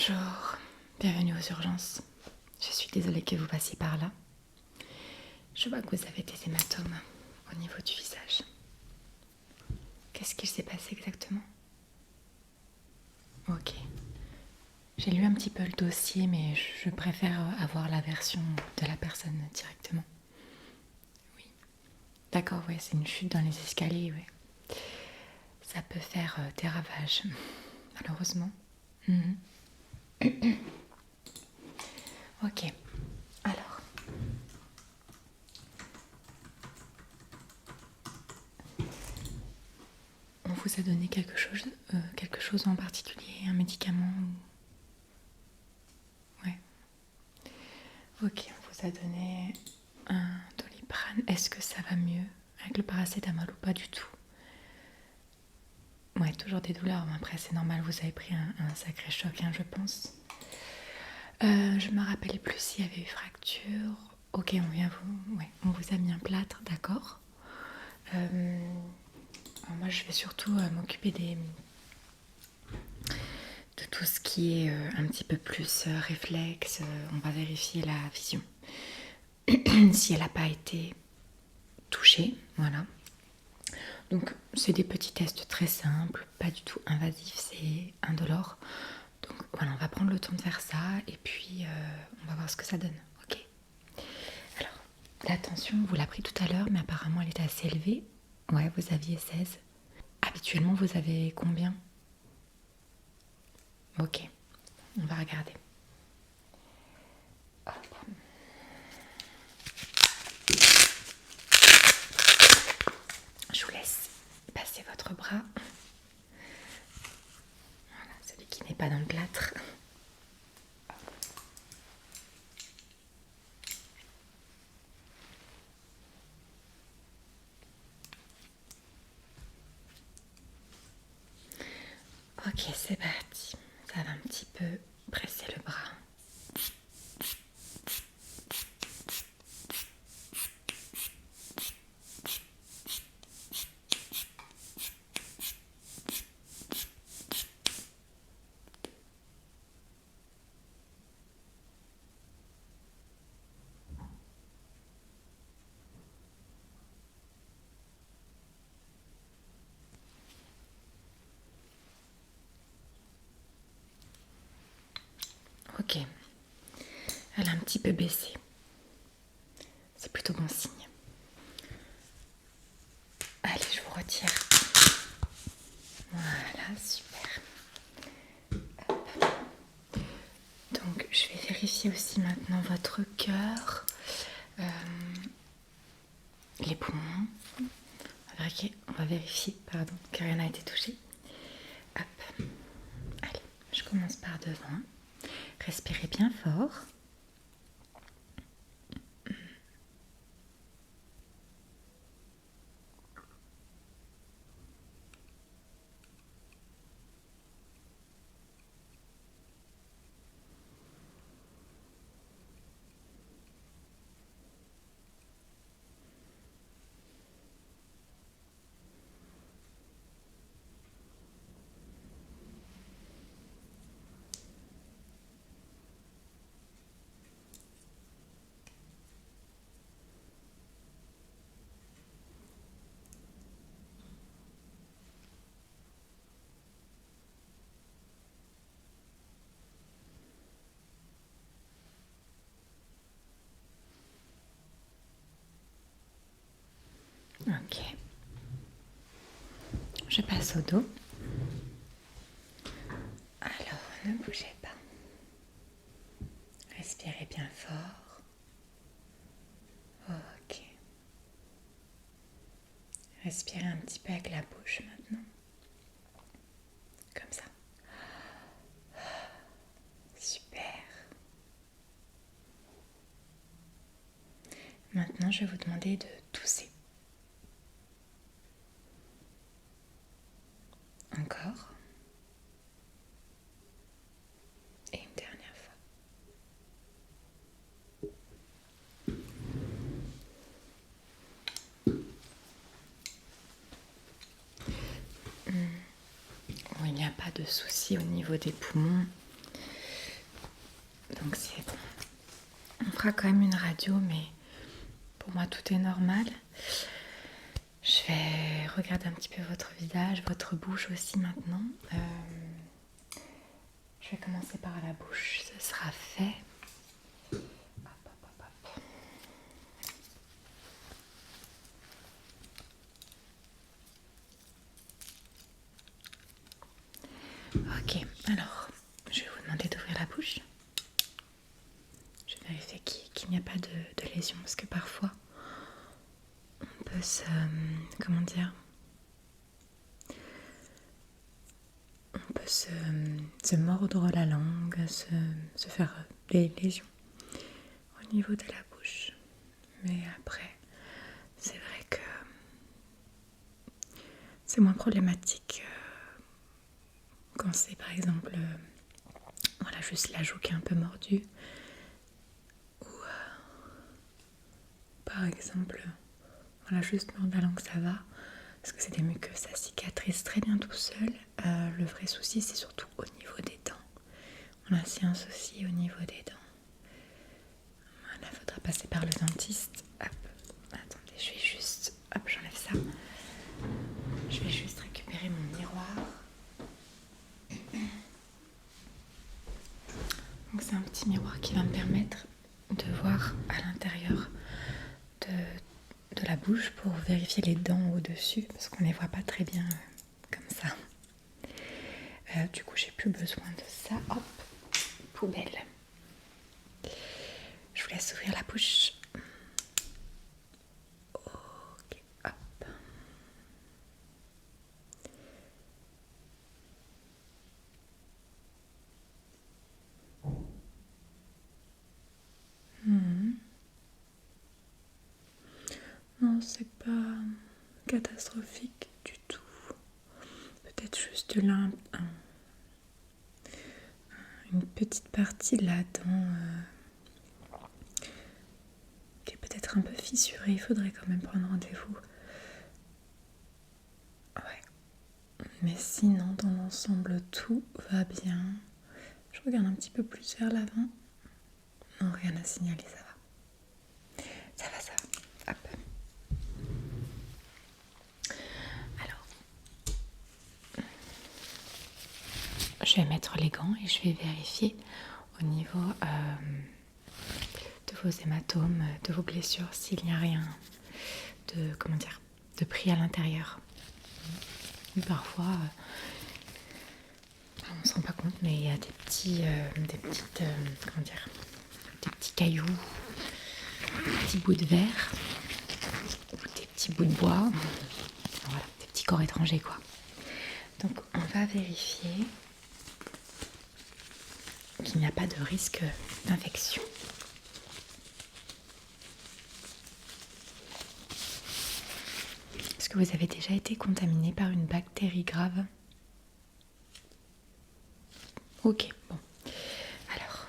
Bonjour, bienvenue aux urgences. Je suis désolée que vous passiez par là. Je vois que vous avez des hématomes au niveau du visage. Qu'est-ce qu'il s'est passé exactement? Ok. J'ai lu un petit peu le dossier, mais je préfère avoir la version de la personne directement. Oui. D'accord, ouais, c'est une chute dans les escaliers, ouais. Ça peut faire des ravages, malheureusement. Ok. Alors. On vous a donné quelque chose en particulier, un médicament Ouais. Ok, on vous a donné un Doliprane. Est-ce que ça va mieux avec le paracétamol ou pas du tout? Ouais, toujours des douleurs. Après, c'est normal, vous avez pris un sacré choc, hein, je pense. Je me rappelle plus s'il y avait eu fracture. Ok, on vous a mis un plâtre, d'accord. Moi, je vais surtout m'occuper de tout ce qui est un petit peu plus réflexe. On va vérifier la vision. Si elle n'a pas été touchée, voilà. Donc, c'est des petits tests très simples, pas du tout invasifs, c'est indolore. Donc, voilà, on va prendre le temps de faire ça et puis on va voir ce que ça donne, ok? Alors, la tension, vous l'a pris tout à l'heure, mais apparemment elle était assez élevée. Ouais, vous aviez 16. Habituellement, vous avez combien? Ok, on va regarder. Hop. Je vous laisse passer votre bras. Voilà, celui qui n'est pas dans le plâtre. Ok, c'est parti. Ça va un petit peu presser le bras. Ok, elle a un petit peu baissé. C'est plutôt bon signe. Allez, je vous retire. Voilà, super. Hop. Donc, je vais vérifier aussi maintenant votre cœur, les poumons. On va vérifier, pardon, que rien n'a été touché. Hop. Allez, je commence par devant. Respirez bien fort. Ok. Je passe au dos. Alors, ne bougez pas. Respirez bien fort. Ok. Respirez un petit peu avec la bouche maintenant. Comme ça. Super. Maintenant, je vais vous demander de tousser. Encore. Et une dernière fois. Bon, il n'y a pas de souci au niveau des poumons. donc c'est bon. On fera quand même une radio, mais pour moi tout est normal. Je vais regarder un petit peu votre visage, votre bouche aussi maintenant. Je vais commencer par la bouche, ce sera fait. Hop, hop, hop, hop. Ok, alors je vais vous demander d'ouvrir la bouche. Je vais vérifier qu'il n'y a pas de lésion parce que parfois on peut se... comment dire, on peut se mordre la langue, se faire des lésions au niveau de la bouche. Mais après, c'est vrai que c'est moins problématique quand c'est par exemple voilà, juste la joue qui est un peu mordue. Ou par exemple, voilà, juste mordre la langue, ça va. Parce que c'est des muqueuses, ça cicatrise très bien tout seul. Le vrai souci, c'est surtout au niveau des dents. Voilà, s'il y a un souci au niveau des dents, voilà, il faudra passer par le dentiste. Hop, attendez, je vais juste... Hop, j'enlève ça. Je vais juste récupérer mon miroir. Donc c'est un petit miroir qui va me permettre de voir à l'intérieur de la bouche pour vérifier les dents au-dessus, parce qu'on ne les voit pas très bien comme ça. Du coup, j'ai plus besoin de ça. Hop, poubelle. Je vous laisse ouvrir la bouche. Ok, hop. Non, c'est pas catastrophique du tout. Peut-être juste là, une petite partie de la dent qui est peut-être un peu fissurée. Il faudrait quand même prendre rendez-vous. Ouais. Mais sinon, dans l'ensemble, tout va bien. Je regarde un petit peu plus vers l'avant. Non, rien à signaler, ça va. Ça va, ça va. Hop. Alors, je vais mettre les gants et je vais vérifier au niveau de vos hématomes, de vos blessures, s'il n'y a rien de, comment dire, de pris à l'intérieur. Parfois, on ne se rend pas compte, mais il y a des petits cailloux, des petits bouts de verre, ou des petits bouts de bois, voilà, des petits corps étrangers quoi. Donc on va vérifier qu'il n'y a pas de risque d'infection. Est-ce que vous avez déjà été contaminé par une bactérie grave ? Ok, bon. Alors,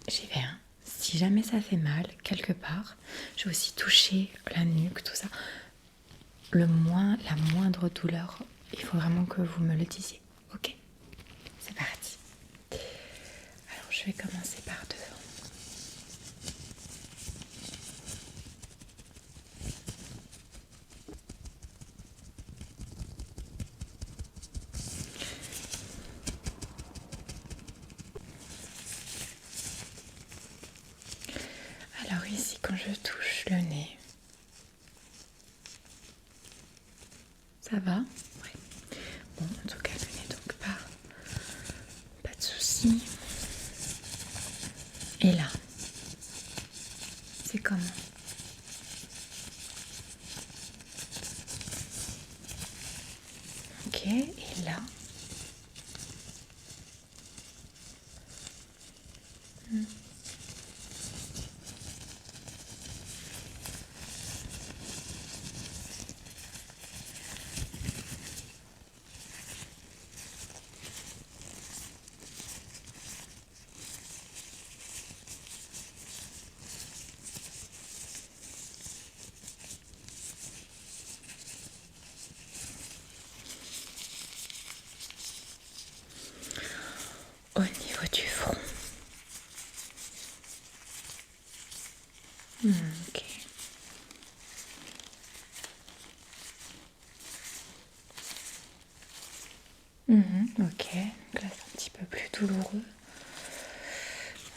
j'y vais. Hein. Si jamais ça fait mal, quelque part, je vais aussi toucher la nuque, tout ça. La moindre douleur, il faut vraiment que vous me le disiez. Ok, c'est parti. Alors, je vais commencer par devant. Alors ici, quand je touche le nez, ça va ? Oui. Bon, en tout cas, le nez, donc pas de soucis. Et là, c'est comment ? Ok, et là ? Ok, donc là c'est un petit peu plus douloureux.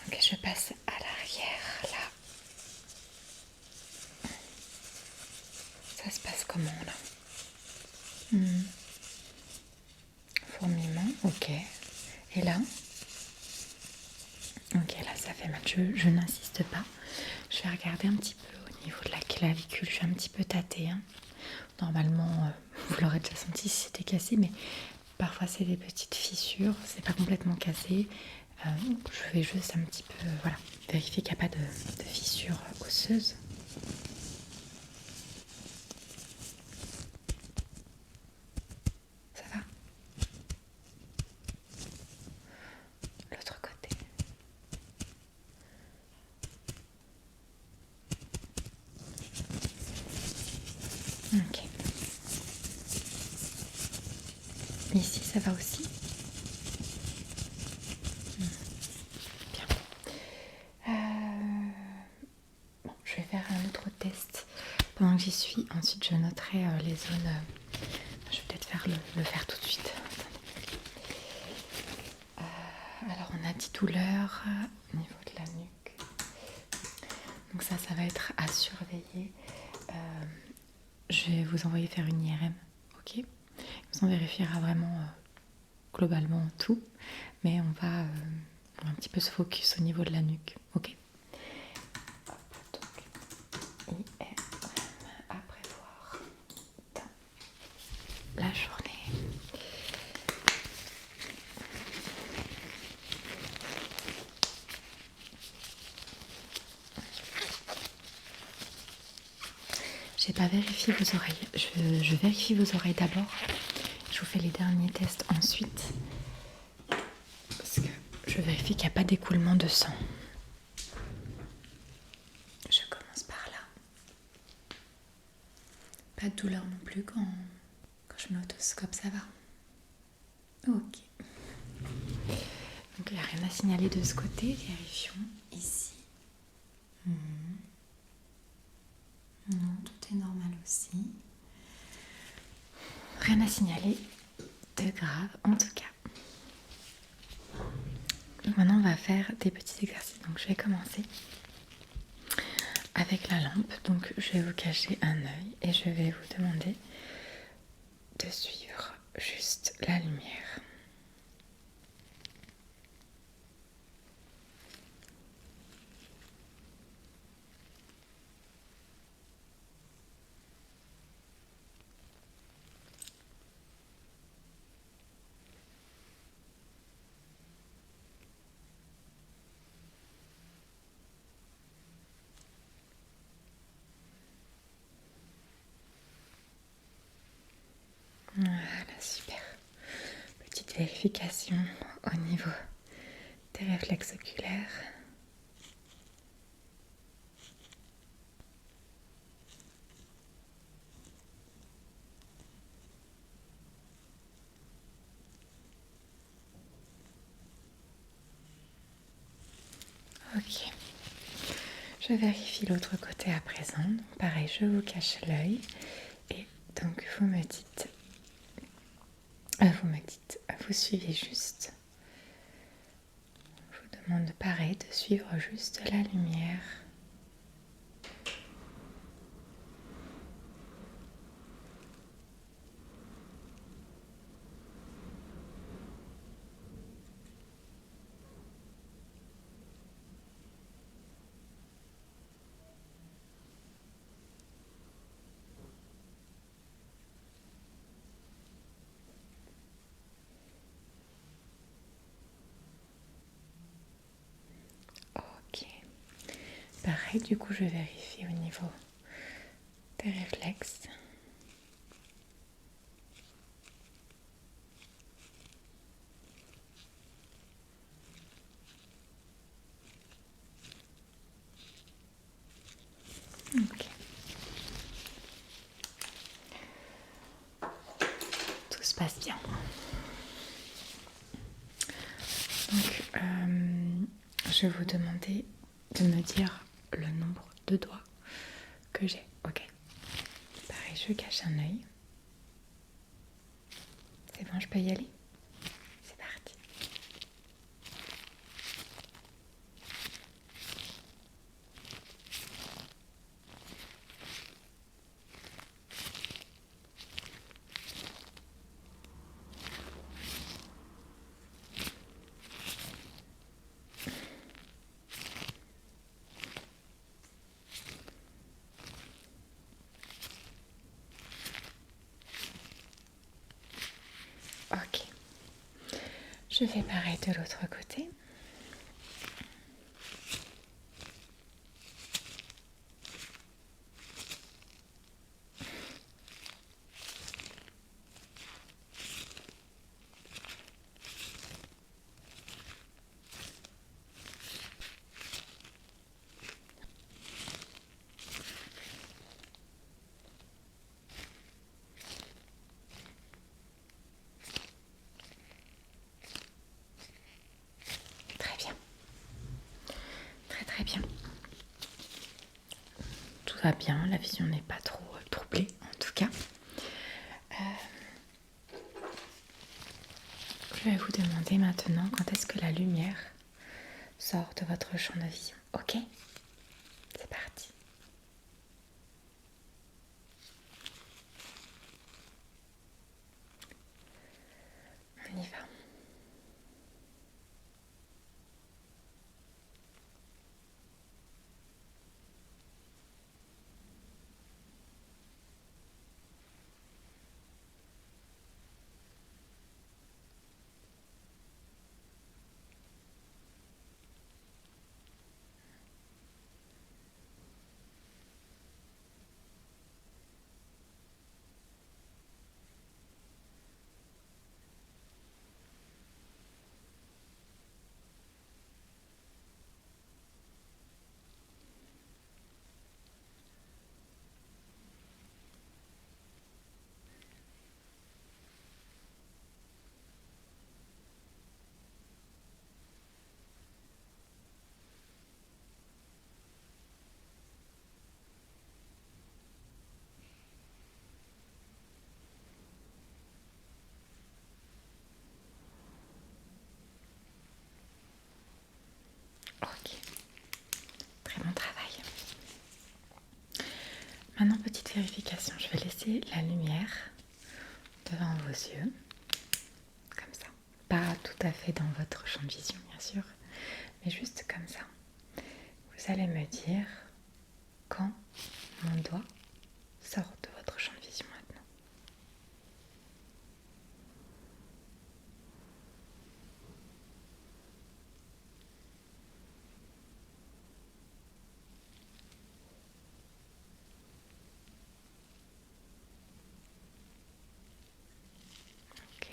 Donc je passe à l'arrière, là. Ça se passe comment là? Fourmillement, ok. Et là? Ok, là ça fait mal. Je n'insiste pas. Je vais regarder un petit peu au niveau de la clavicule. Je vais un petit peu tâter. Hein. Normalement, vous l'aurez déjà senti si c'était cassé, mais parfois c'est des petites fissures. C'est pas complètement cassé. Je vais juste un petit peu voilà, vérifier qu'il n'y a pas de fissures osseuses. Ça va? L'autre côté. Ok. Ici, ça va aussi? Bien. Bon, je vais faire un autre test pendant que j'y suis. Ensuite, je noterai les zones. Je vais peut-être le faire tout de suite. Alors, on a dit douleur au niveau de la nuque. Donc ça va être à surveiller. Je vais vous envoyer faire une IRM, ok? On vérifiera vraiment globalement tout, mais on va un petit peu se focus au niveau de la nuque, ok? Donc, IRM à prévoir dans la journée. J'ai pas vérifié vos oreilles. Je vérifie vos oreilles d'abord. Je vous fais les derniers tests ensuite. Parce que je vérifie qu'il n'y a pas d'écoulement de sang. Je commence par là. Pas de douleur non plus quand je mets l'otoscope, ça va. Ok. Donc il n'y a rien à signaler de ce côté. Vérifions ici. Non, tout est normal aussi. Rien à signaler de grave en tout cas. Donc maintenant on va faire des petits exercices. Donc je vais commencer avec la lampe. Donc je vais vous cacher un œil et je vais vous demander de suivre juste la lumière. Voilà, super. Petite vérification au niveau des réflexes oculaires. Ok. Je vérifie l'autre côté à présent. Donc, pareil, je vous cache l'œil. Et donc vous me dites, vous suivez juste. Je vous demande pareil de suivre juste la lumière. Ok. Pareil, du coup, je vérifie au niveau des réflexes. Ok. Tout se passe bien. Donc, je vais vous demander de me dire le nombre de doigts que j'ai. Ok. Pareil, je cache un œil. C'est bon, je peux y aller? Je fais pareil de l'autre côté. Très bien. Très bien. Tout va bien, la vision n'est pas trop troublée en tout cas. Je vais vous demander maintenant quand est-ce que la lumière sort de votre champ de vision. Ok? C'est parti. On y va. Ok. Très bon travail. Maintenant, petite vérification. Je vais laisser la lumière devant vos yeux. Comme ça. Pas tout à fait dans votre champ de vision, bien sûr. Mais juste comme ça. Vous allez me dire quand mon doigt sort de votre champ de vision maintenant. Ok.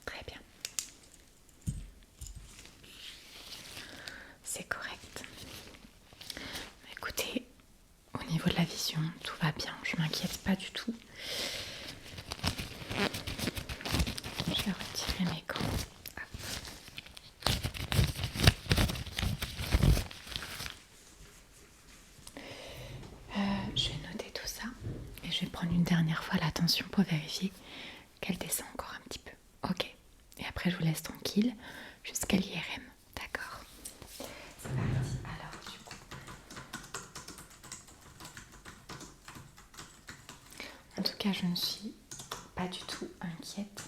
Très bien. C'est correct. Écoutez, au niveau de la vision, tout va bien. Je m'inquiète pas du tout. Je vais retirer mes gants. Je vais noter tout ça et je vais prendre une dernière fois la tension pour vérifier qu'elle descend encore un petit peu. Ok. Et après, je vous laisse tranquille jusqu'à l'IRM. D'accord. C'est parti. Alors, du coup. En tout cas, je ne suis pas du tout inquiète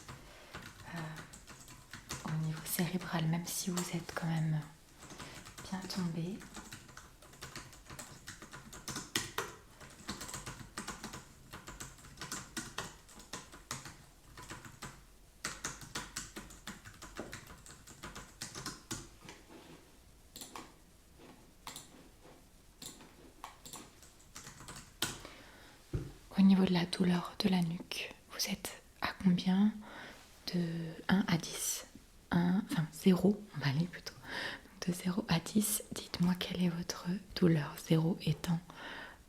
au niveau cérébral, même si vous êtes quand même bien tombé. Au niveau de la douleur de la nuque, vous êtes à combien? De 1 à 10. 0, on va aller plutôt. Donc de 0 à 10, dites-moi quelle est votre douleur. 0 étant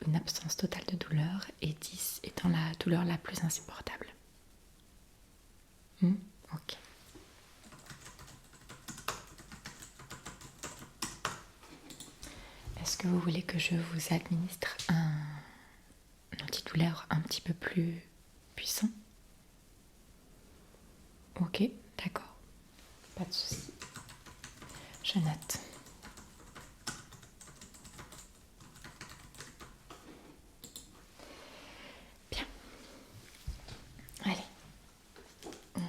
une absence totale de douleur et 10 étant la douleur la plus insupportable. Ok. Est-ce que vous voulez que je vous administre un antidouleur un petit peu plus puissant? Ok, d'accord. Pas de souci. Je note. Bien. Allez. On va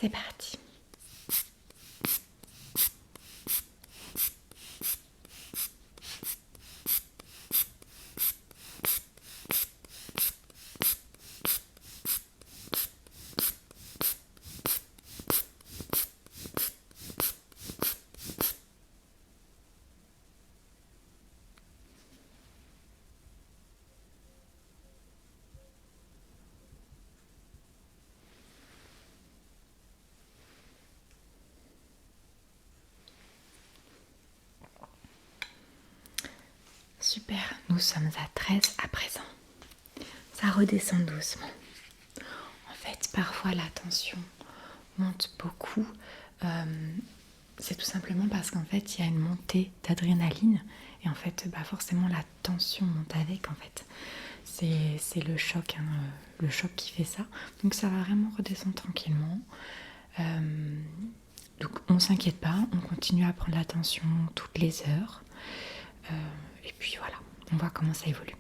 C'est parti. Super, nous sommes à 13 à présent. Ça redescend doucement. En fait, parfois la tension monte beaucoup. C'est tout simplement parce qu'en fait, il y a une montée d'adrénaline. Et en fait, forcément, la tension monte avec. En fait, c'est le choc, hein, le choc qui fait ça. Donc ça va vraiment redescendre tranquillement. Donc on s'inquiète pas, on continue à prendre la tension toutes les heures. Et puis voilà, on voit comment ça évolue.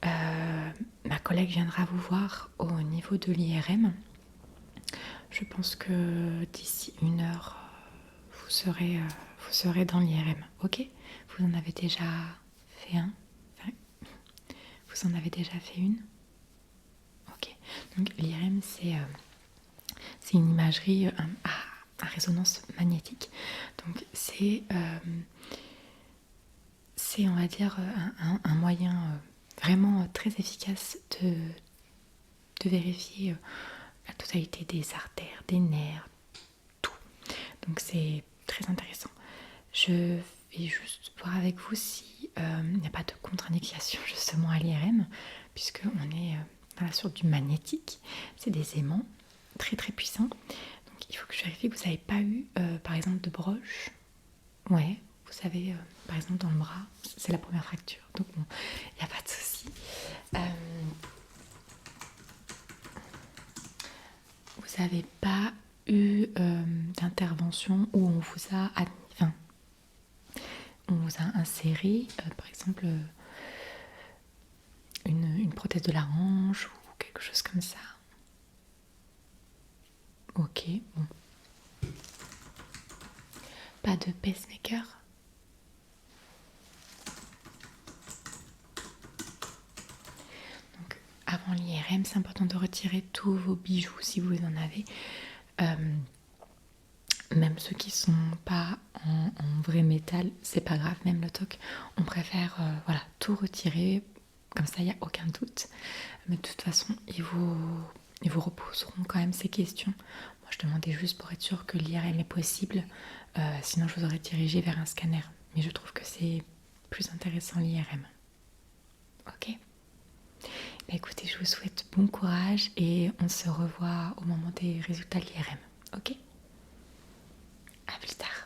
Ma collègue viendra vous voir au niveau de l'IRM. Je pense que d'ici 1 heure, vous serez dans l'IRM. Ok? Vous en avez déjà fait un? Enfin, vous en avez déjà fait une? Ok. Donc l'IRM, c'est une imagerie à résonance magnétique. Donc c'est on va dire, un moyen vraiment très efficace de vérifier la totalité des artères, des nerfs, tout. Donc c'est très intéressant. Je vais juste voir avec vous si il n'y a pas de contre-indication justement à l'IRM, puisqu'on est sur du magnétique. C'est des aimants très très puissants. Donc il faut que je vérifie que vous n'avez pas eu par exemple de broche. Ouais, vous savez, par exemple dans le bras, c'est la première fracture, donc bon, il n'y a pas de souci. Vous n'avez pas eu d'intervention où on vous a on vous a inséré, par exemple, une prothèse de la hanche ou quelque chose comme ça. Ok, bon. Pas de pacemaker? Donc, avant l'IRM, c'est important de retirer tous vos bijoux si vous en avez. Même ceux qui sont pas en vrai métal, c'est pas grave, même le toc, on préfère tout retirer, comme ça il n'y a aucun doute. Mais de toute façon, ils vous reposeront quand même ces questions. Moi je demandais juste pour être sûre que l'IRM est possible, sinon je vous aurais dirigé vers un scanner. Mais je trouve que c'est plus intéressant l'IRM. Ok? Écoutez, je vous souhaite bon courage et on se revoit au moment des résultats de l'IRM. Ok? À plus tard.